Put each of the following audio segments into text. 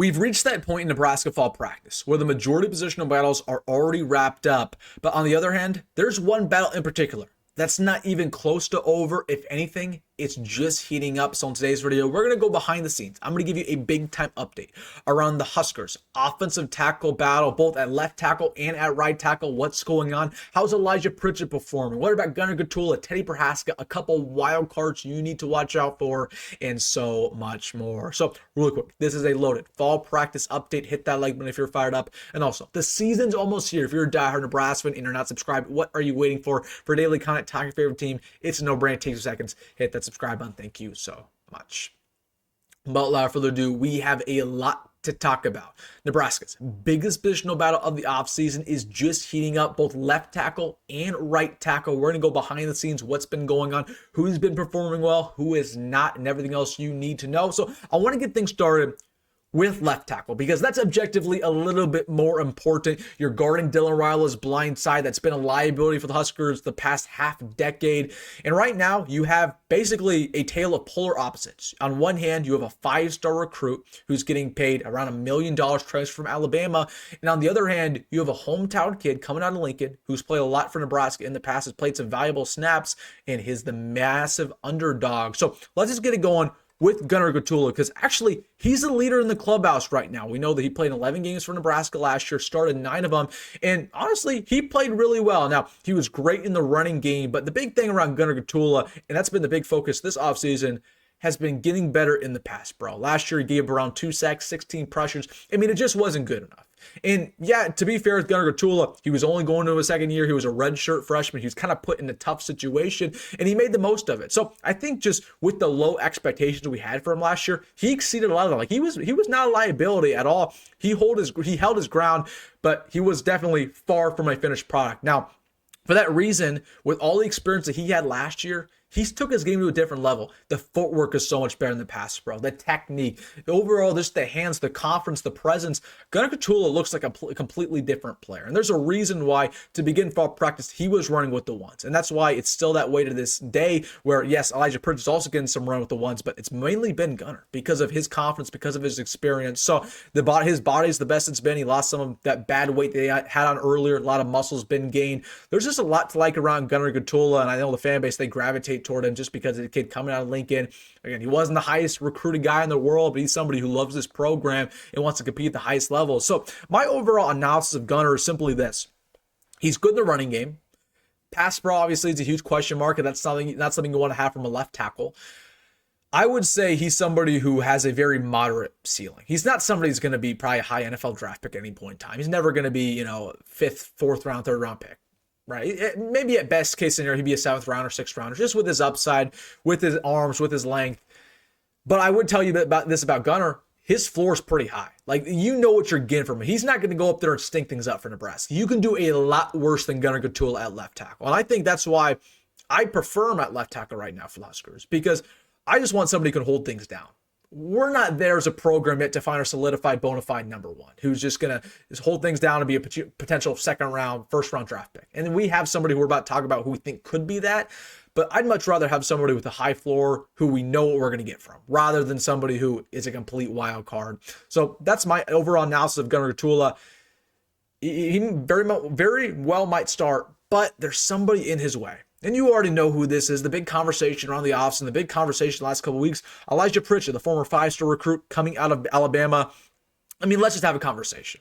We've reached that point in Nebraska fall practice where the majority of positional battles are already wrapped up. But on the other hand, there's one battle in particular that's not even close to over. If anything, it's just heating up. So in today's video, we're going to go behind the scenes. I'm going to give you a big time update around the Huskers offensive tackle battle, both at left tackle and at right tackle. What's going on? How's Elijah Prichett performing? What about Gunnar Gottula, Teddy Prochazka, a couple wild cards you need to watch out for, and so much more. So really quick, this is a loaded fall practice update. Hit that like button if you're fired up. And also, the season's almost here. If you're a diehard Nebraska fan and you're not subscribed, what are you waiting for? For daily content, talk your favorite team. It's a no-brainer. It takes 2 seconds. Hit that subscribe button. Thank you so much. But without further ado, we have a lot to talk about. Nebraska's biggest positional battle of the offseason is just heating up, both left tackle and right tackle. We're going to go behind the scenes, what's been going on, who's been performing well, who is not, and everything else you need to know. So I want to get things started with left tackle, because that's objectively a little bit more important. You're guarding Dylan Raiola's blind side. That's been a liability for the Huskers the past half decade. And right now, you have basically a tale of polar opposites. On one hand, you have a 5-star recruit who's getting paid around $1 million transfer from Alabama. And on the other hand, you have a hometown kid coming out of Lincoln who's played a lot for Nebraska in the past, has played some valuable snaps, and is the massive underdog. So let's just get it going with Gunnar Gottula, because actually he's the leader in the clubhouse right now. We know that he played 11 games for Nebraska last year, started 9 of them, and honestly, he played really well. Now, he was great in the running game, but the big thing around Gunnar Gottula, and that's been the big focus this offseason, has been getting better in the pass pro. Last year, he gave around 2 sacks, 16 pressures. I mean, it just wasn't good enough. And yeah, to be fair with Gunnar Gottula, he was only going into his second year. He was a redshirt freshman. He was kind of put in a tough situation, and he made the most of it. So I think just with the low expectations we had for him last year, he exceeded a lot of them. Like he was not a liability at all. He held his ground, but he was definitely far from a finished product. Now, for that reason, with all the experience that he had last year, he took his game to a different level. The footwork is so much better in the pass pro. The technique, overall, just the hands, the confidence, the presence. Gunnar Gottula looks like a completely different player. And there's a reason why, to begin fall practice, he was running with the ones. And that's why it's still that way to this day, where, yes, Elijah Prichett is also getting some run with the ones, but it's mainly been Gunnar because of his confidence, because of his experience. So his body's the best it's been. He lost some of that bad weight that he had on earlier. A lot of muscle's been gained. There's just a lot to like around Gunnar Gottula, and I know the fan base, they gravitate toward him just because of the kid coming out of Lincoln. Again, he wasn't the highest recruited guy in the world, but he's somebody who loves this program and wants to compete at the highest level. So my overall analysis of Gunnar is simply this. He's good in the running game. Pass pro, obviously, is a huge question mark, and that's not something you want to have from a left tackle. I would say he's somebody who has a very moderate ceiling. He's not somebody who's going to be probably a high NFL draft pick at any point in time. He's never going to be, 5th, 4th round, 3rd round pick. Right? Maybe at best case scenario, he'd be a 7th round or 6th rounder, just with his upside, with his arms, with his length. But I would tell you about Gunnar. His floor is pretty high. Like, you know what you're getting from him. He's not going to go up there and stink things up for Nebraska. You can do a lot worse than Gunnar Gottula at left tackle. And I think that's why I prefer him at left tackle right now for the Huskers, because I just want somebody who can hold things down. We're not there as a program yet to find our solidified bona fide number one who's just going to hold things down and be a potential 2nd round, 1st round draft pick. And then we have somebody who we're about to talk about who we think could be that. But I'd much rather have somebody with a high floor who we know what we're going to get from, rather than somebody who is a complete wild card. So that's my overall analysis of Gunnar Gottula. He very well might start, but there's somebody in his way. And you already know who this is. The big conversation around the offseason, the big conversation the last couple of weeks, Elijah Prichett, the former 5-star recruit coming out of Alabama. I mean, let's just have a conversation.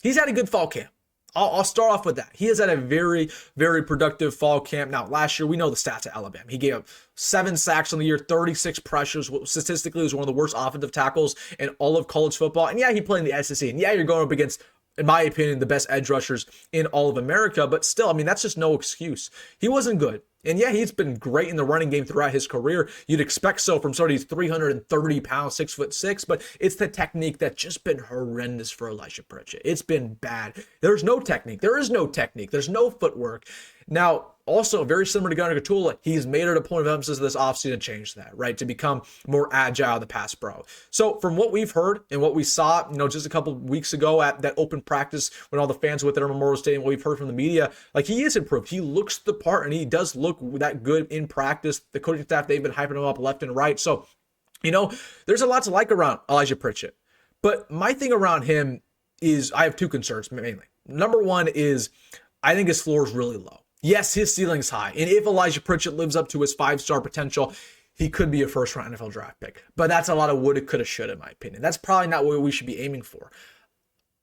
He's had a good fall camp. I'll start off with that. He has had a very, very productive fall camp. Now, last year, we know the stats at Alabama. He gave up 7 sacks on the year, 36 pressures. Statistically, was one of the worst offensive tackles in all of college football. And yeah, he played in the SEC. And yeah, you're going up against, in my opinion, the best edge rushers in all of America. But still, I mean, that's just no excuse. He wasn't good. And yeah, he's been great in the running game throughout his career. You'd expect so from somebody who's 330 pounds, 6'6", but it's the technique that's just been horrendous for Elijah Prichett. It's been bad. There's no technique. There is no technique. There's no footwork. Now, also very similar to Gunnar Gottula, he's made it a point of emphasis this offseason to change that, right? To become more agile in the pass pro. So from what we've heard and what we saw, just a couple of weeks ago at that open practice when all the fans were there at Memorial Stadium, what we've heard from the media, like he is improved. He looks the part and he does look that good in practice. The coaching staff, they've been hyping him up left and right. So, there's a lot to like around Elijah Prichett. But my thing around him is I have two concerns mainly. Number one is I think his floor is really low. Yes, his ceiling's high. And if Elijah Prichett lives up to his 5-star potential, he could be a first-round NFL draft pick. But that's a lot of woulda, coulda, shoulda, in my opinion. That's probably not what we should be aiming for.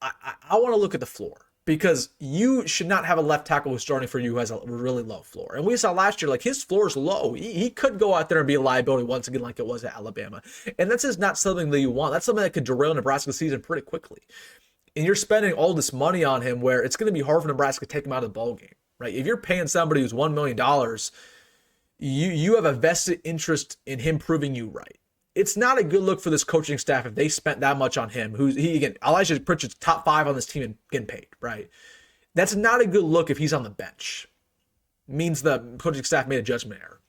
I want to look at the floor, because you should not have a left tackle who's starting for you who has a really low floor. And we saw last year, like, his floor is low. He could go out there and be a liability once again like it was at Alabama. And that's just not something that you want. That's something that could derail Nebraska's season pretty quickly. And you're spending all this money on him where it's going to be hard for Nebraska to take him out of the ballgame, right? If you're paying somebody who's $1 million, you have a vested interest in him proving you right. It's not a good look for this coaching staff if they spent that much on him. Elijah Pritchett's top 5 on this team and getting paid, right? That's not a good look if he's on the bench. It means the coaching staff made a judgment error.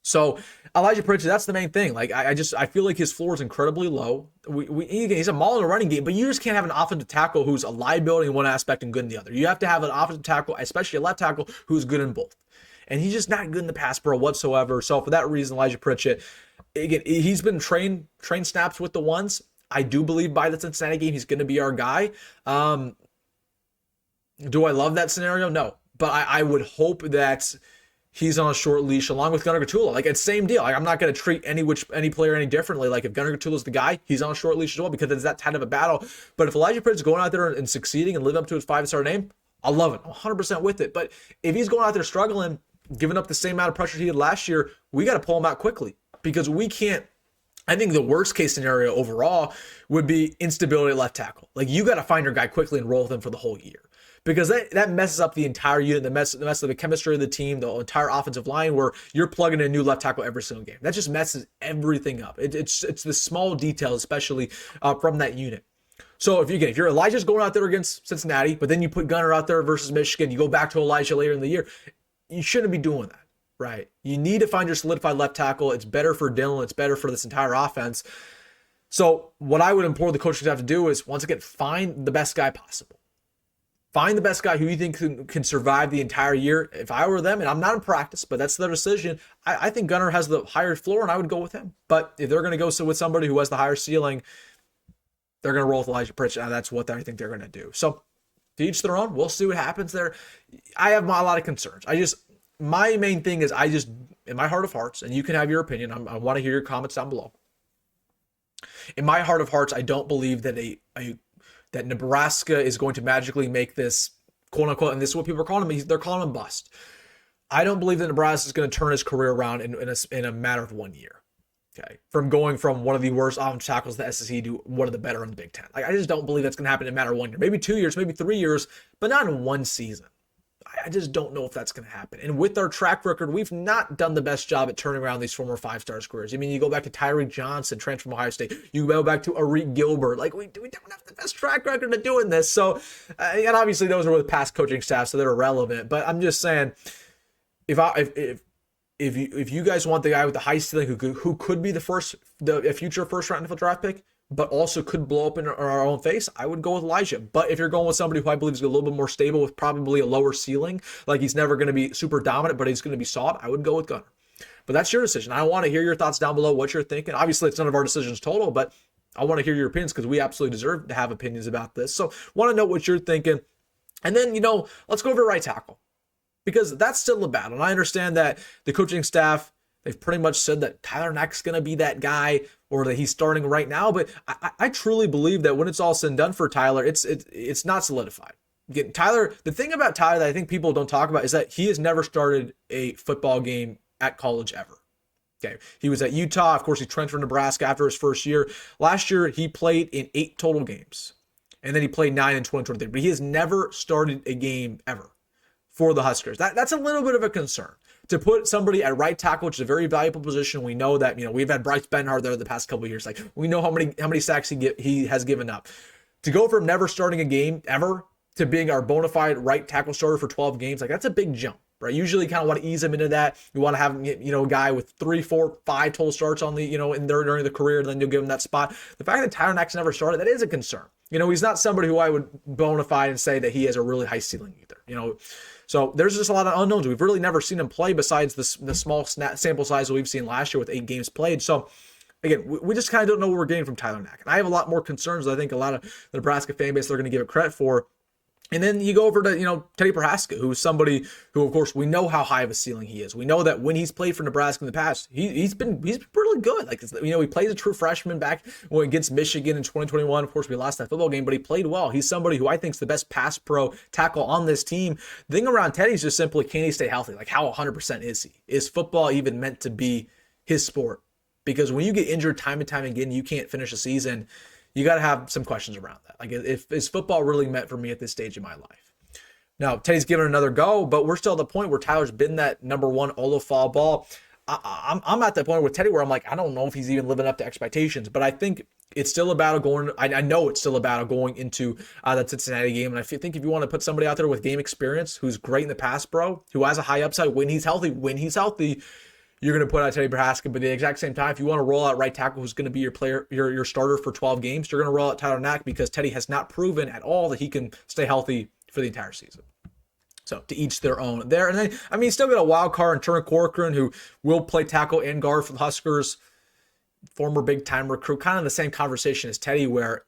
So Elijah Prichett, that's the main thing. Like I feel like his floor is incredibly low. He's a maul in a running game, but you just can't have an offensive tackle who's a liability in one aspect and good in the other. You have to have an offensive tackle, especially a left tackle, who's good in both. And he's just not good in the pass pro whatsoever. So for that reason, Elijah Prichett, again, he's been train snaps with the ones. I do believe by the Cincinnati game, he's going to be our guy. Do I love that scenario? No. But I would hope that he's on a short leash along with Gunnar Gottula. Like, it's same deal. Like, I'm not going to treat any player any differently. Like, if Gunnar Gottula's the guy, he's on a short leash as well, because it's that kind of a battle. But if Elijah Prichett's going out there and succeeding and living up to his 5-star name, I'll love it. I'm 100% with it. But if he's going out there struggling, giving up the same amount of pressure he did last year, we got to pull him out quickly, because we can't. I think the worst case scenario overall would be instability at left tackle. Like, you got to find your guy quickly and roll with him for the whole year, because that messes up the entire unit, the mess of the chemistry of the team, the entire offensive line, where you're plugging in a new left tackle every single game. That just messes everything up. It's the small details, especially from that unit. So if you're Elijah's going out there against Cincinnati, but then you put Gunnar out there versus Michigan, you go back to Elijah later in the year, you shouldn't be doing that, right? You need to find your solidified left tackle. It's better for Dylan. It's better for this entire offense. So what I would implore the coaching staff to do is, once again, find the best guy possible. Find the best guy who you think can survive the entire year. If I were them, and I'm not in practice, but that's their decision, I think Gunnar has the higher floor, and I would go with him. But if they're going to go with somebody who has the higher ceiling, they're going to roll with Elijah Prichett, and that's what I think they're going to do. So to each their own. We'll see what happens there. I have a lot of concerns. My main thing is, in my heart of hearts, and you can have your opinion, I want to hear your comments down below. In my heart of hearts, I don't believe that that Nebraska is going to magically make this, quote unquote, and this is what people are calling him, they're calling him bust. I don't believe that Nebraska is going to turn his career around in a matter of 1 year. Okay, from going from one of the worst offensive tackles in the SEC to one of the better in the Big Ten. Like, I just don't believe that's going to happen in a matter of 1 year. Maybe 2 years, maybe 3 years, but not in one season. I just don't know if that's going to happen. And with our track record, we've not done the best job at turning around these former 5-star careers. I mean, you go back to Tyreek Johnson, transfer from Ohio State. You go back to Arik Gilbert. Like, we don't have the best track record of doing this. So, and obviously those are with past coaching staff, so they're irrelevant. But I'm just saying, if you guys want the guy with the high ceiling who could be a future first-round NFL draft pick, but also could blow up in our own face, I would go with Elijah. But if you're going with somebody who I believe is a little bit more stable with probably a lower ceiling, like he's never going to be super dominant, but he's going to be solid, I would go with Gunnar. But that's your decision. I want to hear your thoughts down below, what you're thinking. Obviously, it's none of our decisions total, but I want to hear your opinions, because we absolutely deserve to have opinions about this. So want to know what you're thinking. And then, let's go over to right tackle, because that's still a battle. And I understand that the coaching staff, they've pretty much said that Tyler Knaak's going to be that guy, or that he's starting right now. But I truly believe that when it's all said and done for Tyler, it's not solidified. Again, Tyler, the thing about Tyler that I think people don't talk about is that he has never started a football game at college ever. Okay, he was at Utah. Of course, he transferred to Nebraska after his first year. Last year, he played in 8 total games, and then he played 9 in 2023. But he has never started a game ever for the Huskers. That's a little bit of a concern. To put somebody at right tackle, which is a very valuable position, we know that we've had Bryce Benhart there the past couple of years. Like, we know how many sacks he has given up. To go from never starting a game ever to being our bona fide right tackle starter for 12 games, like, that's a big jump, right? Usually, you kind of want to ease him into that. You want to have a guy with 3, 4, 5 total starts on the during the career, and then you'll give him that spot. The fact that Tyler Knaak's never started, that is a concern. He's not somebody who I would bona fide and say that he has a really high ceiling either. So there's just a lot of unknowns. We've really never seen him play besides the small sample size that we've seen last year with 8 games played. So Again, we just kind of don't know what we're getting from Tyler Knaak. And I have a lot more concerns I think a lot of the Nebraska fan base are going to give it credit for. And then you go over to, Teddy Prochazka, who's somebody who, of course, we know how high of a ceiling he is. We know that when he's played for Nebraska in the past, he's been really good. Like, he played a true freshman back against Michigan in 2021. Of course, we lost that football game, but he played well. He's somebody who I think is the best pass pro tackle on this team. The thing around Teddy is just simply, can he stay healthy? Like, how 100% is he? Is football even meant to be his sport? Because when you get injured time and time again, you can't finish a season. You got to have some questions around that. Like, is football really meant for me at this stage of my life? Now, Teddy's given it another go, but we're still at the point where Tyler's been that number one Olafal ball. I'm at that point with Teddy where I'm like, I don't know if he's even living up to expectations, but I think it's still a battle going. I know it's still a battle going into that Cincinnati game. And I think if you want to put somebody out there with game experience, who's great in the pass pro, who has a high upside when he's healthy, you're going to put out Teddy Prochazka, but at the exact same time, if you want to roll out right tackle who's going to be your player, your starter for 12 games, you're going to roll out Tyler Knaak because Teddy has not proven at all that he can stay healthy for the entire season. So to each their own there. And then, you still got a wild card in Turner Corcoran, who will play tackle and guard for the Huskers, former big-time recruit, kind of the same conversation as Teddy where,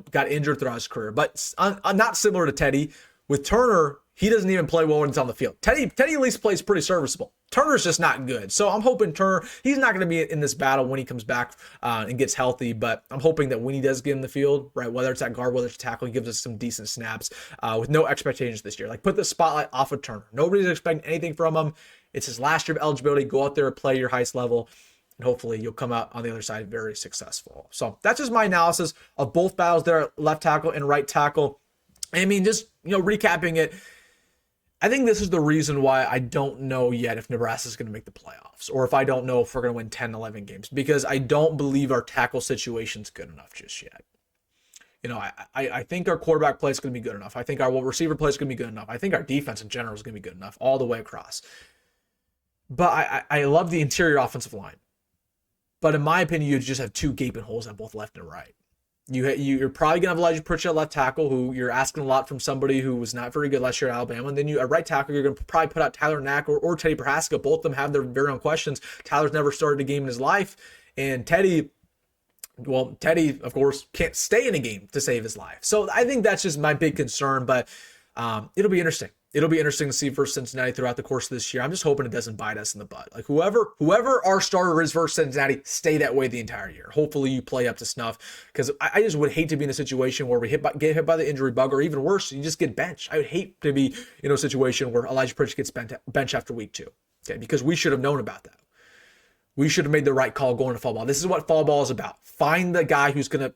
got injured throughout his career, but not similar to Teddy. With Turner, he doesn't even play well when he's on the field. Teddy at least plays pretty serviceable. Turner's just not good. So I'm hoping Turner, he's not going to be in this battle when he comes back and gets healthy, but I'm hoping that when he does get in the field, right, whether it's at guard, whether it's tackle, he gives us some decent snaps with no expectations this year. Like, put the spotlight off of Turner. Nobody's expecting anything from him. It's his last year of eligibility. Go out there and play your highest level, and hopefully you'll come out on the other side very successful. So that's just my analysis of both battles there, left tackle and right tackle. Just, recapping it, I think this is the reason why I don't know yet if Nebraska is going to make the playoffs or if I don't know if we're going to win 10, 11 games, because I don't believe our tackle situation is good enough just yet. I think our quarterback play is going to be good enough. I think our receiver play is going to be good enough. I think our defense in general is going to be good enough all the way across. But I love the interior offensive line. But in my opinion, you just have two gaping holes on both left and right. You're probably going to have Elijah Prichett at left tackle, who you're asking a lot from somebody who was not very good last year at Alabama. And then at right tackle, you're going to probably put out Tyler Knaak or Teddy Prochazka. Both of them have their very own questions. Tyler's never started a game in his life. And Teddy, of course, can't stay in a game to save his life. So I think that's just my big concern. But it'll be interesting. It'll be interesting to see versus Cincinnati throughout the course of this year. I'm just hoping it doesn't bite us in the butt. Like, whoever our starter is versus Cincinnati, stay that way the entire year. Hopefully you play up to snuff, because I just would hate to be in a situation where we get hit by the injury bug, or even worse, you just get benched. I would hate to be in a situation where Elijah Prichett gets benched after week 2, okay? Because we should have known about that. We should have made the right call going to fall ball. This is what fall ball is about. Find the guy who's going to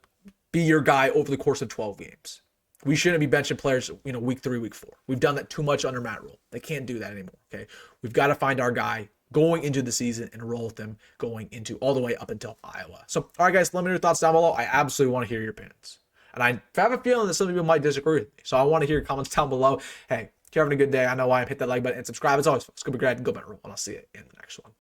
be your guy over the course of 12 games. We shouldn't be benching players, week 3, week 4. We've done that too much under Matt Rule. They can't do that anymore, okay? We've got to find our guy going into the season and roll with them going into all the way up until Iowa. So, all right, guys, let me know your thoughts down below. I absolutely want to hear your opinions. And I have a feeling that some people might disagree with me. So I want to hear your comments down below. Hey, if you're having a good day, I know why. Hit that like button and subscribe. As always, it's going to be great. Go better, and I'll see you in the next one.